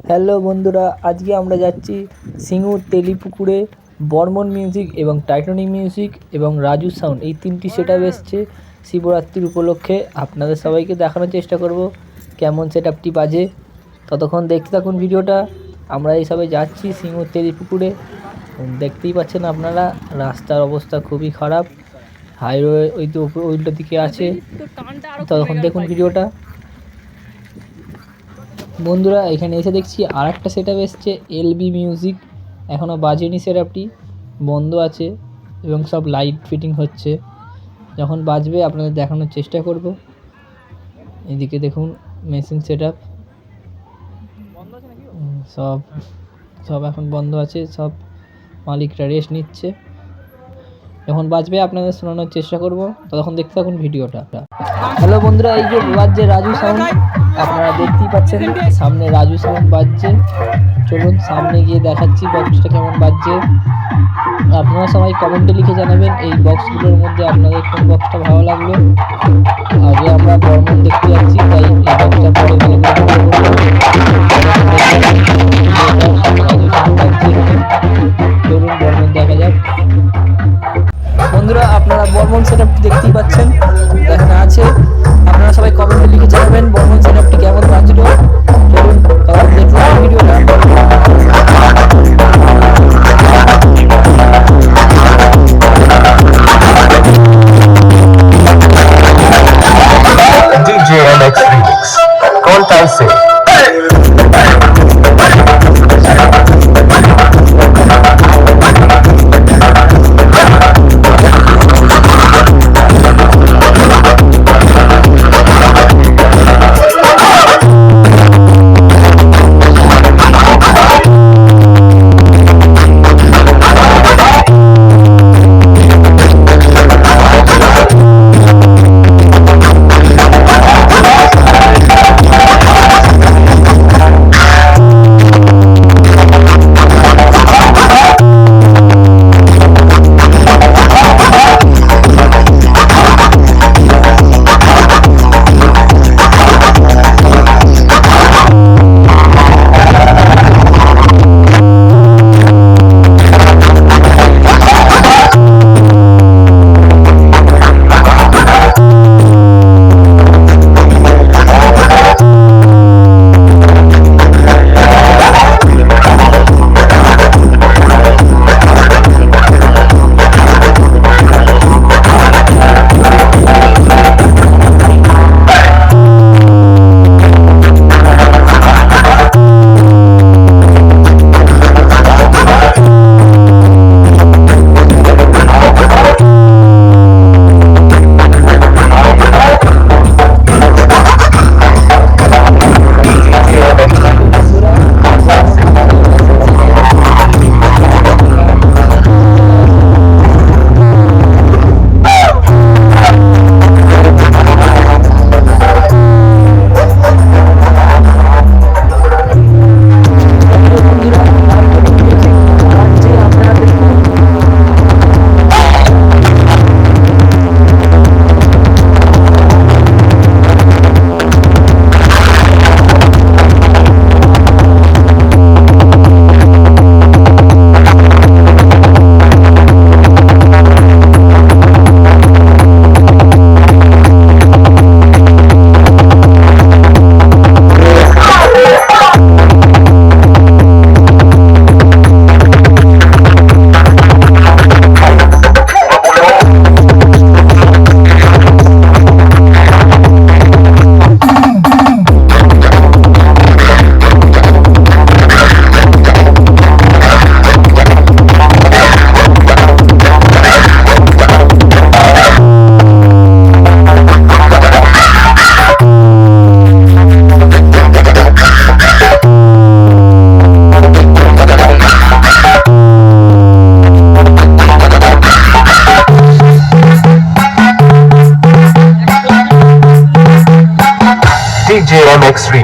Hello বন্ধুরা, আজকে আমরা যাচ্ছি সিঙ্গুর তেলিপুকুরে। বর্মন মিউজিক এবং টাইটানিক মিউজিক এবং রাজু সাউন্ড এই তিনটি সেটআপ এসছে শিবরাত্রির উপলক্ষে। আপনাদের সবাইকে দেখানোর চেষ্টা করব কেমন সেটআপটি বাজে। ততক্ষণ দেখতে থাকুন ভিডিওটা। আমরা এই সবাই যাচ্ছি সিঙ্গুর তেলিপুকুরে। দেখতেই পাচ্ছেন আপনারা, রাস্তার অবস্থা খুবই খারাপ। হাইওয়ে ওই তো উল্টো দিকে আছে। ততক্ষণ দেখুন ভিডিওটা। বন্ধুরা, এখানে এসে দেখছি আর একটা সেটআপ এসছে এলবি মিউজিক। এখনও বাজেনি, সেটআপটি বন্ধ আছে এবং সব লাইট ফিটিং হচ্ছে। যখন বাজবে আপনাদের দেখানোর চেষ্টা করব। এদিকে দেখুন মেশিন সেটআপ সব এখন বন্ধ আছে, সব মালিকরা রেস্ট নিচ্ছে। যখন বাজবে আপনাদের শোনানোর চেষ্টা করব, তখন দেখতে থাকুন ভিডিওটা। হ্যালো বন্ধুরা, এই যে বাজছে রাজু সাউন্ড, আপনারা দেখতেই পাচ্ছেন সামনে রাজু সাউন্ড বাজছে। চলুন সামনে গিয়ে দেখাচ্ছি বক্সটা কেমন বাজছে। আপনারা সবাই কমেন্টে লিখে জানাবেন এই বক্সগুলোর মধ্যে আপনাদের কোন বক্সটা ভালো লাগলো। আগে আমরা বর্মন দেখতে যাচ্ছি, তাই এই বক্সটা পরে চলুন বর্মন দেখা যাক। বন্ধুরা, আপনারা বর্মন সেটআপটি দেখতেই পাচ্ছেন, এখানে আছে। আপনারা সবাই কমেন্টে লিখে জানাবেন বর্মন সেটআপটি কেমন বাজলো। চলুন তখন দেখতে থাকুন ভিডিওটা। DJ MX Remix कौन टाइम से DJ MX Remix